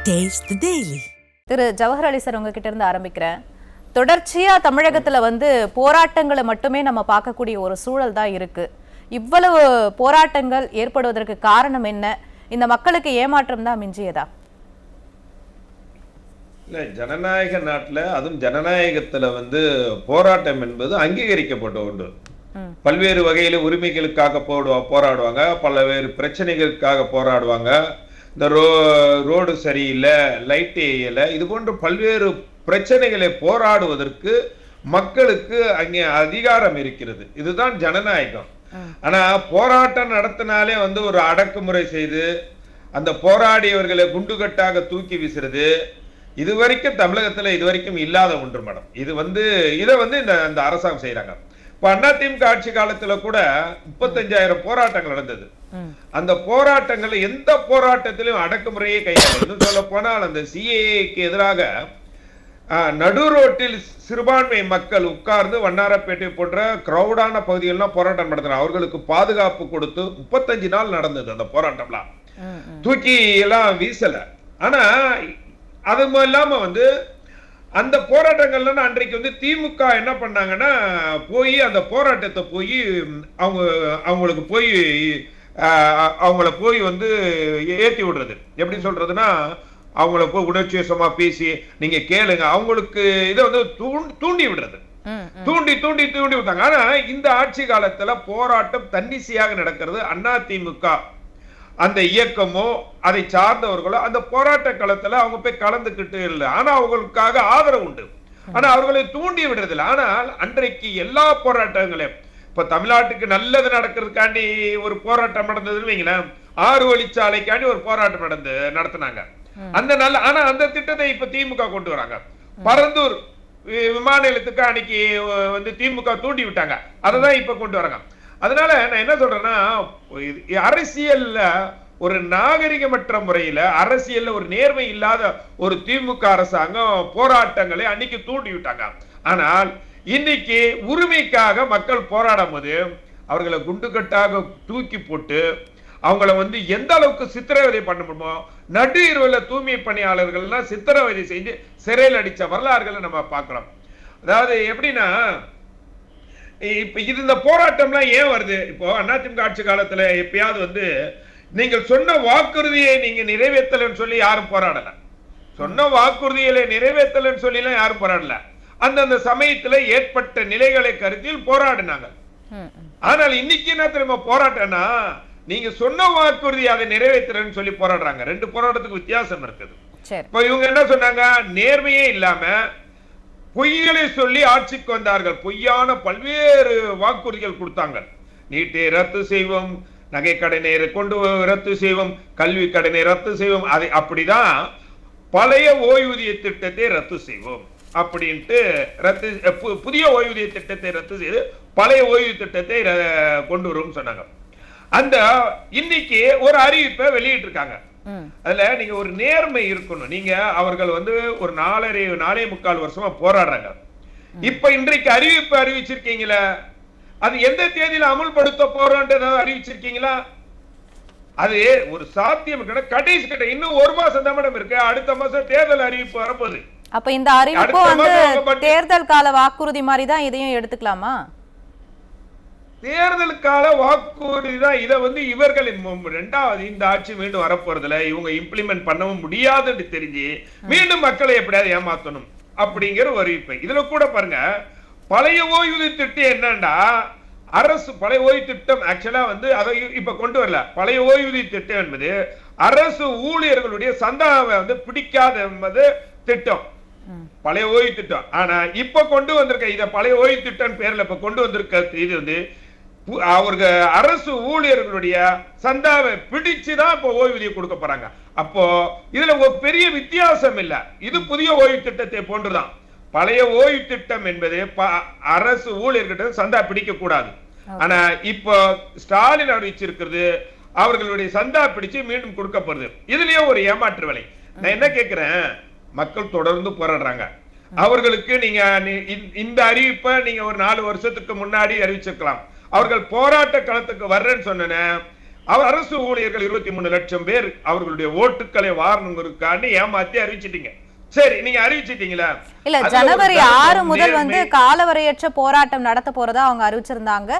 Taste the Daily. Thiru Jawahar Ali sir உங்ககிட்ட இருந்து ஆரம்பிக்கிறேன். தொடர்ச்சியா தமிழகத்துல போராட்டங்களை மட்டுமே நம்ம பார்க்கக்கூடிய ஒரு சூழல் தான் இருக்கு. இவ்வளவு போராட்டங்கள் ஏற்படுவதற்கு காரணம் என்ன? இந்த மக்களுக்கு ஏமாற்றம் தான் மிஞ்சியதா? இல்ல, ஜனநாயக நாட்டுல அதுவும் ஜனநாயகத்துல போராட்டம் என்பது அங்கீகரிக்கப்பட்ட ஒன்று. பல்வேறு வகையில உரிமைகளுக்காக போராடுவாங்க, பல்வேறு பிரச்சனைகளுக்காக போராடுவாங்க. இந்த ரோடு சரியில்லை, லைட் ஏரியல, இது போன்ற பல்வேறு பிரச்சனைகளை போராடுவதற்கு மக்களுக்கு அங்கே அதிகாரம் இருக்கிறது. இதுதான் ஜனநாயகம். ஆனா போராட்டம் நடத்தினாலே ஒரு அடக்குமுறை செய்து அந்த போராடியவர்களை குண்டுகட்டாக தூக்கி வீசுறது இதுவரைக்கும் தமிழகத்துல இதுவரைக்கும் இல்லாத ஒன்று மேடம். இதை இந்த அரசாங்கம் செய்யறாங்க. இப்ப அதிமுக ஆட்சி காலத்துல கூட 35,000 போராட்டங்கள் நடந்தது. அந்த போராட்டங்கள் எந்த போராட்டத்திலும் அடக்குமுறையே கையாள சொல்ல போனால் அந்த சிஏஏக்கு எதிராக நடு ரோட்டில் சிறுபான்மை மக்கள் உட்கார்ந்து வண்ணாரப்பேட்டை போன்ற கிரௌடான பகுதிகள்லாம் போராட்டம் நடத்தினார். அவர்களுக்கு பாதுகாப்பு கொடுத்து 35 நாள் நடந்தது அந்த போராட்டம்லாம். தூக்கி எல்லாம் வீசல. ஆனா அது இல்லாம அந்த போராட்டங்கள்ல அன்றைக்கு திமுக என்ன பண்ணாங்கன்னா போய் அந்த போராட்டத்தை போய் அவங்களுக்கு போய் அவங்கள போய் ஏத்தி விடுறது. எப்படி சொல்றதுன்னா அவங்கள போய் உணர்ச்சிவசமா பேசி நீங்க கேளுங்க, அவங்களுக்கு இதை தூண்டி விடுறது. தூண்டி விட்டாங்க. ஆனா இந்த ஆட்சி காலத்துல போராட்டம் தன்னிச்சையாக நடக்கிறது. அதிமுக அந்த இயக்கமோ அதை சார்ந்தவர்களோ அந்த போராட்ட களத்துல அவங்க போய் கலந்துக்கிட்டு இல்லை. ஆனா அவங்களுக்காக ஆதரவு உண்டு. ஆனா அவர்களை தூண்டி விடுறதில்லை. ஆனால் அன்றைக்கு எல்லா போராட்டங்களையும் இப்ப தமிழ்நாட்டுக்கு நல்லது நடக்கிறதுக்காண்டி ஒரு போராட்டம் நடந்ததுன்னு வைங்களேன், 6 வழிச்சாலைக்காண்டி ஒரு போராட்டம் நடத்தினாங்க. ஆனா அந்த திட்டத்தை இப்ப திமுக கொண்டு வராங்க. பரந்தூர் விமான நிலையத்துக்கு அன்னைக்கு திமுக தூண்டி விட்டாங்க. அததான் இப்ப கொண்டு வராங்க. அதனால நான் என்ன சொல்றேன்னா, அரசியல்ல ஒரு நாகரிகமற்ற முறையில அரசியல்ல ஒரு நேர்மை இல்லாத ஒரு திமுக அரசாங்கம் போராட்டங்களை அன்னைக்கு தூண்டி விட்டாங்க. ஆனால் இன்னைக்கு உரிமைக்காக மக்கள் போராடும் போது அவர்களை குண்டுகட்டாக தூக்கி போட்டு அவங்கள எந்த அளவுக்கு சித்திரவதை பண்ண முடியுமோ நடு இரவுல தூய்மை பணியாளர்கள்லாம் சித்திரவதை செஞ்சு சிறையில் அடிச்ச வரலாறுகளை நம்ம பார்க்கிறோம். அதாவது எப்படின்னா, இப்ப இந்த போராட்டம்லாம் ஏன் வருது? இப்போ அதிமுக ஆட்சி காலத்துல எப்பயாவது நீங்கள் சொன்ன வாக்குறுதியை நீங்க நிறைவேற்றலன்னு சொல்லி யாரும் போராடல. சொன்ன வாக்குறுதிகளை நிறைவேற்றலன்னு சொல்லி எல்லாம் யாரும் போராடல. அந்தந்த சமயத்துல ஏற்பட்ட நிலைகளை கருத்தில் போராடினாங்க. ஆனால் இன்னைக்கு என்ன தெரியுமா போராட்டம்னா, நீங்க சொன்ன வாக்குறுதி அதை நிறைவேற்றலன்னு சொல்லி போராடுறாங்க. 2 போராட்டத்துக்கு வித்தியாசம் இருக்குது. இப்ப இவங்க என்ன சொன்னாங்க, நேர்மையே இல்லாம பொய்களை சொல்லி ஆட்சிக்கு வந்தார்கள். பொய்யான பல்வேறு வாக்குறுதிகள் கொடுத்தாங்க. நீட்டை ரத்து செய்வோம், நகை கடனை கொண்டு ரத்து செய்வோம், கல்வி கடனை ரத்து செய்வோம், அதை அப்படிதான் பழைய ஓய்வூதிய திட்டத்தை ரத்து செய்வோம் அப்படின்ட்டு புதிய ஓய்வூதிய திட்டத்தை ரத்து செய்து பழைய ஓய்வு திட்டத்தை கொண்டு வரும் சொன்னாங்க. அந்த இன்னைக்கு ஒரு அறிவிப்பை வெளியிட்டு இருக்காங்க. அதுல நீங்க ஒரு நேர்மை இருக்கணும். நீங்க அவர்கள் ஒரு 4.25 வருஷமா போராடுறாங்க. இப்ப இன்றைக்கு அறிவிப்பு அறிவிச்சிருக்கீங்களா? அது எந்த தேதியில அமல்படுத்த போறோம்ன்றத அறிவிச்சிருக்கீங்களா? அது ஒரு சாத்தியம் கடைசி கிட்ட இன்னும் 1 மாசம் தான் இருக்கு. அடுத்த மாசம் தேர்தல் அறிவிப்பு வரப்போகுது. அப்ப இந்த அறிவிப்பு தேர்தல் கால வாக்குறுதி மாதிரி தான் இதையும் எடுத்துக்கலாமா? தேர்தல் கால வாக்குறுதி தான். இதை இவர்கள் 2வது இந்த ஆட்சி மீண்டும் வரப்போறதுல இவங்க இம்ப்ளிமெண்ட் பண்ணவும் முடியாதுன்னு தெரிஞ்சு மீண்டும் மக்களை எப்படியாவது ஏமாத்தணும் அப்படிங்கிற ஒரு அறிவிப்பை. இதுல கூட பாருங்க, பழைய ஓய்வூதிய திட்டம் என்னன்னா, அரசு பழைய ஓய்வு திட்டம் ஆக்சுவலா அதை இப்ப கொண்டு வரல. பழைய ஓய்வூதிய திட்டம் என்பது அரசு ஊழியர்களுடைய சந்தாவை பிடிக்காத என்பது திட்டம், பழைய ஓய்வு திட்டம். ஆனா இப்ப கொண்டு வந்திருக்க இத பழைய ஓய்வு திட்டம் பேர்ல இப்ப கொண்டு வந்திருக்க இது அவருக்கு அரசு ஊழியர்களுடைய சந்தாவை பிடிச்சுதான் இப்ப ஓய்வூதியம் கொடுக்க போறாங்க. அப்போ இதுல ஒரு பெரிய வித்தியாசம் இல்ல. இது புதிய ஓய்வு திட்டத்தை போன்றுதான். பழைய ஓய்வு திட்டம் என்பது அரசு ஊழியர்கிட்ட சந்தா பிடிக்க கூடாது. ஆனா இப்போ ஸ்டாலின் அறிவிச்சிருக்கிறது அவர்களுடைய சந்தா பிடிச்சு மீண்டும் கொடுக்கப்படுது. இதுலயும் ஒரு ஏமாற்று வேலை. நான் என்ன கேட்கிறேன், மக்கள் தொடர்ந்து போராடுறாங்க. அவர்களுக்கு நீங்க இந்த அறிவிப்பை நீங்க ஒரு 4 வருஷத்துக்கு முன்னாடி அறிவிச்சிருக்கலாம். அவர்கள் போராட்ட களத்துக்கு வர்றேன்னு சொன்ன அரசு ஊழியர்கள் 23 லட்சம் பேர் அவர்களுடைய ஓட்டுக்களை வாரணுங்கிறதுக்காண்டி ஏமாத்தி அறிவிச்சிட்டீங்க. சரி, நீங்க அறிவிச்சிட்டீங்களா? இல்ல, ஜனவரி 6 முதல் வந்து காலவரையற்ற போராட்டம் நடத்த போறதா அவங்க அறிவிச்சிருந்தாங்க.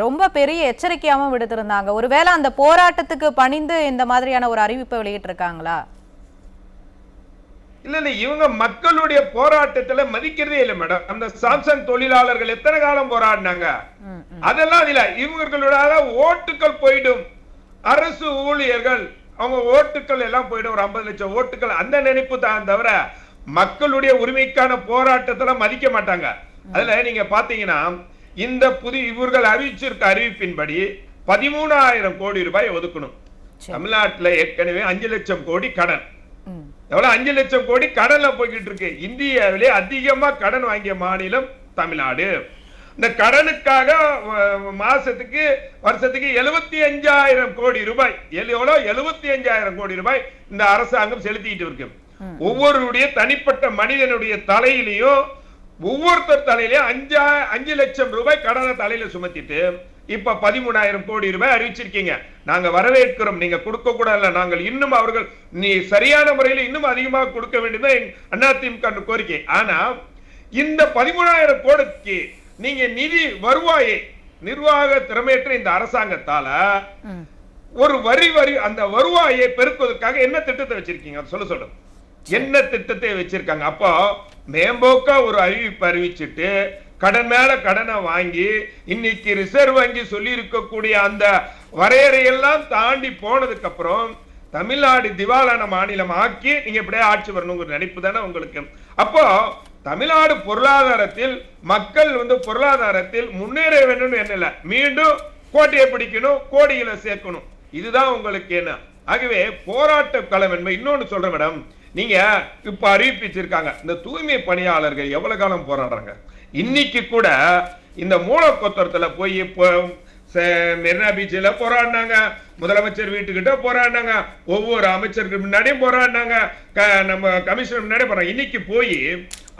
ரொம்ப பெரிய எச்சரிக்கையாவும் விடுத்திருந்தாங்க. ஒருவேளை அந்த போராட்டத்துக்கு பணிந்து இந்த மாதிரியான ஒரு அறிவிப்பை வெளியிட்டு இருக்காங்களா? இல்ல இல்ல, இவங்க மக்களுடைய போராட்டத்துல மதிக்கிறதே இல்லை மேடம். அந்த சாம்சங் தொழிலாளர்கள் எத்தனை காலம் போராடினாங்க, அதெல்லாம் இல்ல. இவங்களுடைய ஓட்டுகள் போயிடும், அரசு ஊழியர்கள் அவங்க ஓட்டுகள் எல்லாம் போயிடும், ஒரு 50 லட்சம் ஓட்டுகள், அந்த நினைப்பு தான் தவிர மக்களுடைய உரிமைக்கான போராட்டத்துல மதிக்க மாட்டாங்க. அதுல நீங்க பாத்தீங்கன்னா இந்த இவர்கள் அறிவிச்சிருக்க அறிவிப்பின்படி 13,000 கோடி ரூபாய் ஒதுக்கணும். தமிழ்நாட்டுல ஏற்கனவே 5 லட்சம் கோடி கடன். எவ்வளவு? 5 லட்சம் கோடி கடன்ல போய்கிட்டு இருக்கு. இந்தியாவிலே அதிகமா கடன் வாங்கிய மாநிலம் தமிழ்நாடு. இந்த கடனுக்காக வருஷத்துக்கு 75,000 கோடி ரூபாய், எவ்வளவு? 75,000 கோடி ரூபாய் இந்த அரசாங்கம் செலுத்திட்டு இருக்கு. ஒவ்வொருடைய தனிப்பட்ட மனிதனுடைய தலையிலையும் ஒவ்வொருத்தர் தலையிலையும் 5 லட்சம் ரூபாய் கடனை தலையில சுமத்திட்டு இப்ப 13,000 கோடி ரூபாய் அறிவிச்சிருக்கீங்க. நாங்க வரவேற்கிறோம். நீங்க கொடுக்க கூடாது, நாங்கள் இன்னும் அவர்கள் நீ சரியான முறையில் இன்னும் அதிகமாக கொடுக்க வேண்டியது அதிமுக கோரிக்கை. ஆனா இந்த 13,000 கோடிக்கு நீங்க நிதி வருவாயை நிர்வாக திறமையற்ற இந்த அரசாங்கத்தால ஒரு வரி அந்த வருவாயை பெருக்குவதற்காக என்ன திட்டத்தை வச்சிருக்கீங்க? சொல்லுங்க, என்ன திட்டத்தை வச்சிருக்காங்க? அப்போ மேம்போக்கா ஒரு அறிவிப்பு அறிவிச்சுட்டு கடன் மேல கடனை வாங்கி இன்னைக்கு ரிசர்வ் வங்கி சொல்லி இருக்கக்கூடிய அந்த வரையறையெல்லாம் தாண்டி போனதுக்கு அப்புறம் தமிழ்நாடு திவாலான மாநிலம் ஆக்கி நீங்க இப்படியே ஆட்சி வரணுங்கிற நினைப்பு தானே உங்களுக்கு? அப்போ தமிழ்நாடு பொருளாதாரத்தில் மக்கள் பொருளாதாரத்தில் முன்னேற வேண்டும் என்ன, மீண்டும் கோட்டையை பிடிக்கணும், கோடிகளை சேர்க்கணும், இதுதான் உங்களுக்கு என்ன. ஆகவே போராட்ட களம் என்பது இன்னொன்னு சொல்றேன் மேடம். நீங்க இப்ப அறிவிப்பிச்சிருக்காங்க இந்த தூய்மை பணியாளர்கள் எவ்வளவு காலம் போராடுறாங்க. இன்னைக்கு கூட இந்த மூலக்கொத்தரத்துல போய் மெரினா பீச்சில் போராடினாங்க, முதலமைச்சர் வீட்டுக்கிட்ட போராடினாங்க, ஒவ்வொரு அமைச்சருக்கு முன்னாடியும் போராடினாங்க, நம்ம கமிஷனர் முன்னாடி போறாங்க. இன்னைக்கு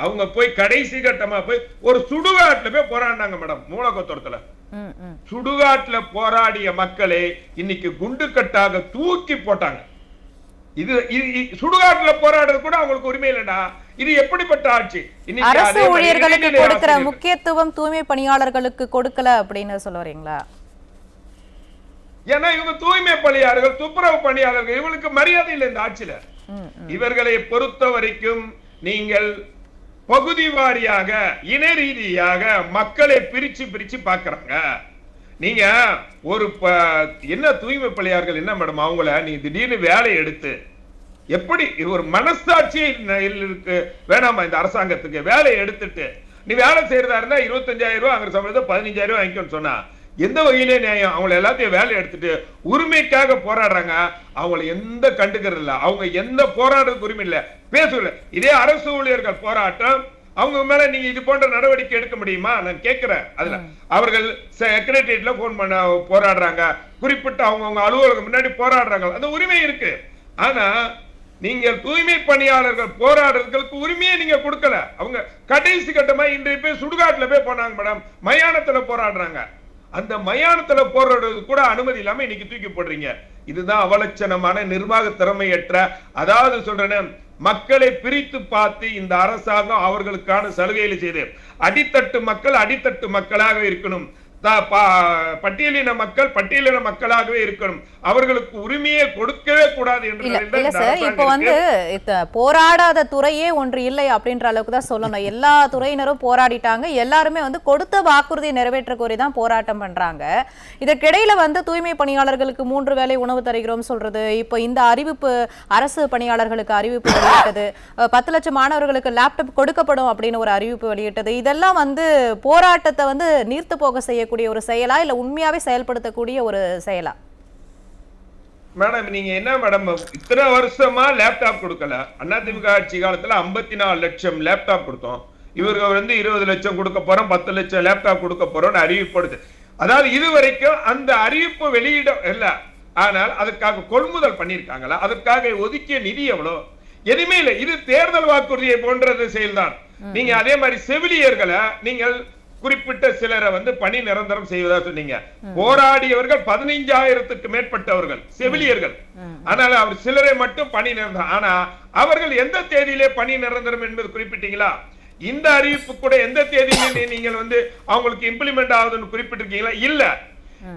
அவங்க போய் கடைசி கட்டமா போய் ஒரு சுடுகாட்டுல போய் போராடினாங்க மேடம். மூலக்கொத்தரத்துல சுடுகாட்டுல போராடிய மக்களை இன்னைக்கு குண்டுக்கட்டாக தூக்கி போட்டாங்க. இது சுடுகாட்டுல போராடுறது கூட அவங்களுக்கு உரிமை இல்லடா. இது எப்படிப்பட்ட ஆட்சி? அரசு ஊழியர்களுக்கு கொடுக்கிற முக்கியத்துவம் தூய்மை பணியாளர்களுக்கு கொடுக்கல அப்படின்னு சொல்ல வரீங்களா? ஏன்னா இவங்க தூய்மை பணியாளர்கள், துப்புரவு பணியாளர்கள், இவங்களுக்கு மரியாதை இல்லை இந்த ஆட்சியில. இவர்களை பொறுத்த வரைக்கும் நீங்கள் பகுதி வாரியாக இன ரீதியாக மக்களை பிரிச்சு பார்க்கறாங்க. நீங்க ஒரு என்ன தூய்மை பணியாளர்கள் என்ன மேடம், அவங்கள நீங்க திடீர்னு வேலை எடுத்து எப்படி ஒரு மனசாட்சி இருக்கு வேணாமா இந்த அரசாங்கத்துக்கு? வேலை எடுத்துட்டு நீ வேலை செய்யறதா இருந்தா 25,000 ரூபாய் அங்க சம்பளத்தை 15,000 ரூபாய் வாங்கிக்கணும்னு சொன்னா எந்த வகையிலே நியாயம்? அவங்களை எல்லாத்தையும் வேலை எடுத்துட்டு உரிமைக்காக போராடுறாங்க, அவங்களை எந்த கண்டுக்கிறது இல்ல, அவங்க எந்த போராடுறதுக்கு உரிமை இல்ல, பேசல. இதே அரசு ஊழியர்கள் போராட்டம், அவங்க மேல நீங்க இது போன்ற நடவடிக்கை எடுக்க முடியுமா? நான் கேட்கிறேன். அதுல அவர்கள் செக்ரட்டரியேட்ல போன் பண்ண போராடுறாங்க, குறிப்பிட்ட அவங்க அலுவலகம் முன்னாடி போராடுறாங்க, அந்த உரிமை இருக்கு. ஆனா நீங்கள் தூய்மை பணியாளர்கள் போராடுறதுக்கு உரிமையை நீங்க கொடுக்கல. அவங்க கடைசி கட்டமா இன்றைய போய் சுடுகாட்டுல போய் போனாங்க மேடம், மயானத்துல போராடுறாங்க. அந்த மயானத்துல போராடுறது கூட அனுமதி இல்லாம இன்னைக்கு தூக்கி போடுறீங்க. இதுதான் அவலட்சணமான நிர்வாக திறமையற்ற, அதாவது சொல்றேன், மக்களை பிரித்து பார்த்து இந்த அரசாங்கம் அவர்களுக்கான சலுகைகளை செய்து அடித்தட்டு மக்கள் அடித்தட்டு மக்களாக இருக்கணும், பட்டியலின மக்கள் பட்டியலின மக்களாகவே இருக்கணும், அவர்களுக்கு உரிமையை கொடுக்கவே கூடாது என்று. இப்ப போராடாத துறையே ஒன்று இல்லை அப்படின்ற அளவுக்கு தான் சொல்லணும். எல்லா துறையினரும் போராடிட்டாங்க, எல்லாருமே கொடுத்த வாக்குறுதியை நிறைவேற்ற கோரிதான் போராட்டம் பண்றாங்க. இதற்கிடையில தூய்மை பணியாளர்களுக்கு 3 வேளை உணவு தருகிறோம் சொல்றது, இப்ப இந்த அறிவிப்பு அரசு பணியாளர்களுக்கு அறிவிப்பு வெளியிட்டது, 10 லட்சம் மாணவர்களுக்கு லேப்டாப் கொடுக்கப்படும் அப்படின்னு ஒரு அறிவிப்பு வெளியிட்டது, இதெல்லாம் போராட்டத்தை நீர்த்து போக செய்ய ஒரு செயலா இல்ல உண்மையாவே செயல்படுத்தக்கூடிய ஒரு செயலா? மேடம் நீங்க என்ன மேடம் இத்தனை வருஷமா லேப்டாப் கொடுக்கல? அதிமுக ஆட்சி காலத்துல 54 லட்சம் லேப்டாப் கொடுத்தோம். இவர்கள் 20 லட்சம் கொடுக்க போறோம், 10 லட்சம் லேப்டாப் கொடுக்க போறோம் அறிவிப்படுது. அதாவது இதுவரைக்கும் அந்த அறிவிப்பு வெளியிட இல்ல, ஆனால் அதற்காக கொள்முதல் பண்ணிருக்காங்களா? அதற்காக ஒதுக்கிய நிதி எவ்வளவு? எதுவுமே இல்லை. இது தேர்தல் வாக்குறுதியை போன்றது செயல்தான். நீங்க அதே மாதிரி செவிலியர்களை நீங்கள் குறிப்பிட்ட சிலரை வந்து பணி நிரந்தரம் செய்வதா சொன்னீங்க. போராடியவர்கள் 15,000க்கு மேற்பட்டவர்கள் செவிலியர்கள். ஆனால் அவர் சிலரை மட்டும் பணி நிரந்தரம். ஆனா அவர்கள் எந்த தேதியிலே பணி நிரந்தரம் என்பது குறிப்பிட்டீங்களா? இந்த அறிவிப்பு கூட எந்த தேதியிலே நீங்கள் வந்து அவங்களுக்கு இம்ப்ளிமெண்ட் ஆகுதுன்னு குறிப்பிட்டிருக்கீங்களா? இல்ல.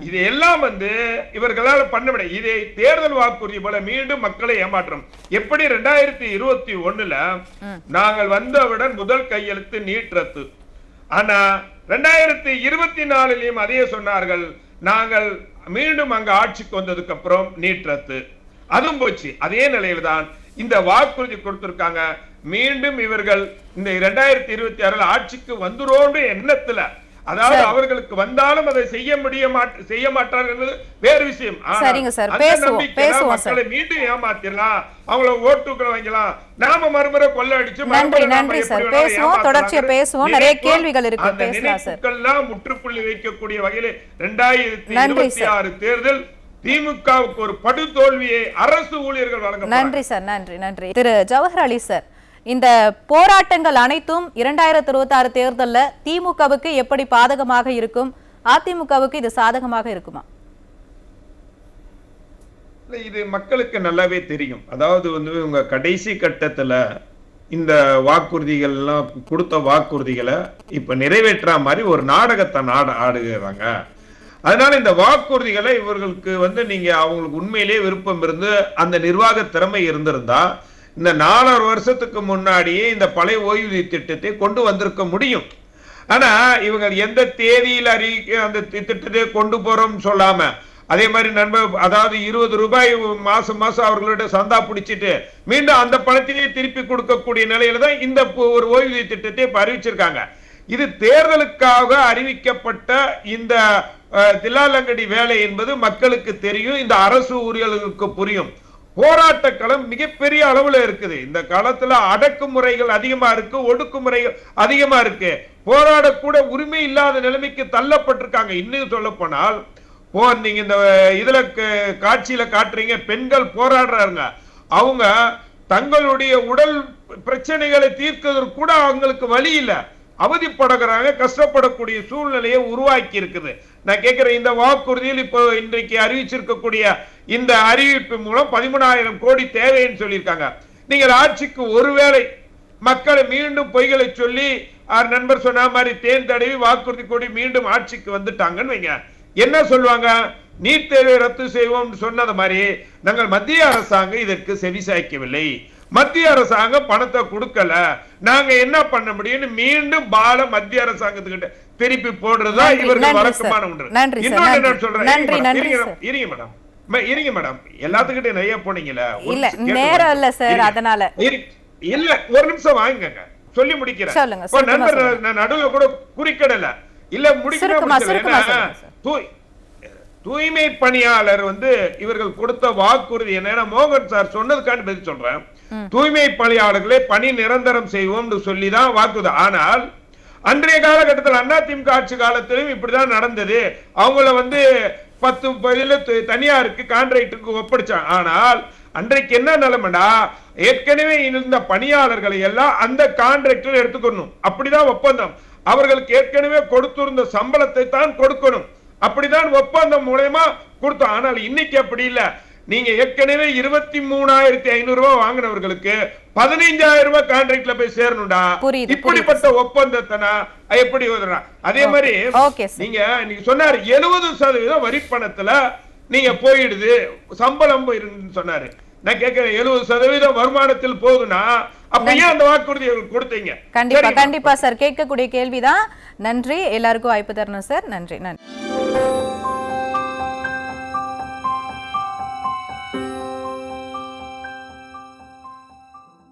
இது எல்லாம் வந்து இவர்களால் பண்ண முடியாது. இதை தேர்தல் வாக்குறுதி போல மீண்டும் மக்களை ஏமாற்றம். எப்படி 2021ல நாங்கள் வந்தவுடன் முதல் கையெழுத்து நீட் ரத்து. ஆனா 2024லயும் அதே சொன்னார்கள், நாங்கள் மீண்டும் அங்க ஆட்சிக்கு வந்ததுக்கு அப்புறம் நீட் ரத்து. அதுவும் போச்சு. அதே நிலையில தான் இந்த வாக்குறுதி கொடுத்திருக்காங்க. மீண்டும் இவர்கள் இந்த 2026 ஆட்சிக்கு வந்துரோன்ற எண்ணத்துல, அதாவது அவர்களுக்கு வந்தாலும் அதை செய்ய மாட்டார்கள் என்பது வேறு விஷயம். மக்களை மீண்டும் ஏமாத்திடலாம், அவங்கள ஓட்டுக்களை வாங்கலாம், நாம மறுமுறை கொள்ளடிச்சு நன்றி சார், பேசுவோம், தொடர்ச்சியா பேசுவோம். நிறைய கேள்விகள் இருக்கு, பேசலாம் சார். முற்றுப்புள்ளி வைக்கக்கூடிய வகையில் 2026 தேர்தல் திமுகவுக்கு ஒரு படுதோல்வியை அரசு ஊழியர்கள் வழங்க. நன்றி சார், நன்றி. திரு ஜவஹர் அலி சார், இந்த போராட்டங்கள் அனைத்தும் 2026 தேர்தலில் திமுகவுக்கு எப்படி பாதகமாக இருக்கும், அதிமுகவுக்கு இது சாதகமாக இருக்குமா? இது மக்களுக்கு நல்லாவே தெரியும். அதாவது வந்து உங்க கடைசி கட்டத்துல இந்த வாக்குறுதிகள் எல்லாம் கொடுத்த வாக்குறுதிகளை இப்ப நிறைவேற்றா மாதிரி ஒரு நாடகத்தை ஆடுகிறாங்க. அதனால இந்த வாக்குறுதிகளை இவர்களுக்கு வந்து நீங்க அவங்களுக்கு உண்மையிலேயே விருப்பம் இருந்து அந்த நிர்வாக திறமை இருந்திருந்தா இந்த 4 வருஷத்துக்கு முன்னாடியே இந்த பழைய ஓய்வூதிய திட்டத்தை கொண்டு வந்திருக்க முடியும். ஆனா இவங்க எந்த தேதியில் அந்த திட்டத்தை கொண்டு போறோம் சொல்லாம, அதே மாதிரி அதாவது 20 ரூபாய் மாசம் அவர்களோட சந்தா பிடிச்சிட்டு மீண்டும் அந்த பணத்திலேயே திருப்பி கொடுக்கக்கூடிய நிலையில தான் இந்த ஒரு ஓய்வூதிய திட்டத்தை அறிவிச்சிருக்காங்க. இது தேர்தலுக்காக அறிவிக்கப்பட்ட இந்த தில்லாலங்கடி வேலை என்பது மக்களுக்கு தெரியும், இந்த அரசு ஊழியர்களுக்கு புரியும். போராட்ட களம் மிகப்பெரிய அளவுல இருக்குது. இந்த காலத்துல அடக்குமுறைகள் அதிகமா இருக்கு, ஒடுக்குமுறைகள் அதிகமா இருக்கு. போராடக்கூட உரிமை இல்லாத நிலைமைக்கு தள்ளப்பட்டிருக்காங்க. இன்னும் சொல்ல போனால் நீங்க இந்த இதுல காட்சியில காட்டுறீங்க, பெண்கள் போராடுறாங்க. அவங்க தங்களுடைய உடல் பிரச்சனைகளை தீர்க்கிறதுக்கு கூட அவங்களுக்கு வழி இல்லை, அவதிப்படுகிறாங்க, கஷ்டப்படக்கூடிய சூழ்நிலையை உருவாக்கி இருக்குது. நான் கேட்கிறேன், இந்த வாக்குறுதியில் இப்போ இன்றைக்கு அறிவிச்சிருக்கக்கூடிய இந்த அறிவிப்பு மூலம் 13,000 கோடி தேவைன்னு சொல்லியிருக்காங்க. நீங்கள் ஆட்சிக்கு ஒருவேளை மக்களை மீண்டும் பொய்களை சொல்லி நண்பர் சொன்ன மாதிரி தேன் தடவி வாக்குறுதி கோடி மீண்டும் ஆட்சிக்கு வந்துட்டாங்கன்னு வைங்க, என்ன சொல்லுவாங்க? நீட் தேர்வை ரத்து செய்வோம் சொன்னது மாதிரி நாங்கள் மத்திய அரசாங்கம் இதற்கு செவிசாய்க்கவில்லை, மத்திய அரசாங்கம் பணத்தை கொடுக்கல, நாங்க என்ன பண்ண முடியும்னு மீண்டும் மத்திய அரசாங்கத்துக்கிட்ட திருப்பி போடுறதா இவர்கள் வழக்கமான ஒன்று. இன்னொன்னு என்ன சொல்றேன், இருங்க மேடம், எல்லாத்துக்கிட்ட நிறைய போனீங்கல்ல, நேரம் இல்ல சார், அதனால இல்ல ஒரு நிமிஷம் வாங்குங்க, சொல்லி முடிக்கிறேன். நண்பர் நடுவுல கூட குறிக்கடல இல்ல முடிக்கிறேன். தூய்மை பணியாளர் வந்து இவர்கள் கொடுத்த வாக்குறுதி என்ன, மோகன் சார் சொன்னதுக்கான பதில் சொல்றேன். தூய்மை பணியாளர்களை பணி நிரந்தரம் செய்வோம் சொல்லிதான் வாக்குறுதி. ஆனால் அன்றைய காலகட்டத்தில் அதிமுக ஆட்சி காலத்திலும் இப்படிதான் நடந்தது. அவங்கள வந்து 10 தனியாருக்கு கான்ட்ராக்டுக்கு ஒப்படைச்சாங்க. ஆனால் அன்றைக்கு என்ன நிலைமைடா, ஏற்கனவே இருந்த பணியாளர்களை எல்லாம் அந்த கான்ட்ராக்டர் எடுத்துக்கணும், அப்படிதான் ஒப்பந்தம். அவர்களுக்கு ஏற்கனவே கொடுத்திருந்த சம்பளத்தை தான் கொடுக்கணும், அப்படிதான் ஒப்பந்தம் மூலமா கொடுத்தோம். ஆனால் இன்னைக்கு அப்படி இல்ல. நீங்க ஏற்கனவே 23,500 ரூபாய் வாங்கினவர்களுக்கு 15,000 ரூபாய் கான்ட்ராக்ட்ல போய் சேரணும்டா. இப்படிப்பட்ட ஒப்பந்தத்தை எப்படி அதே மாதிரி நீங்க சொன்னாரு 70% வரி பணத்துல நீங்க போயிடுது சம்பளம் போயிருந்து சொன்னாரு. நான் கேட்கிறேன், 70% வருமானத்தில் போகுதுன்னா அப்ப ஏன் அந்த வாக்குறுதி கொடுத்தீங்க? கண்டிப்பா சார், கேட்கக்கூடிய கேள்விதான். நன்றி, எல்லாருக்கும் வாய்ப்பு தரணும் சார். நன்றி.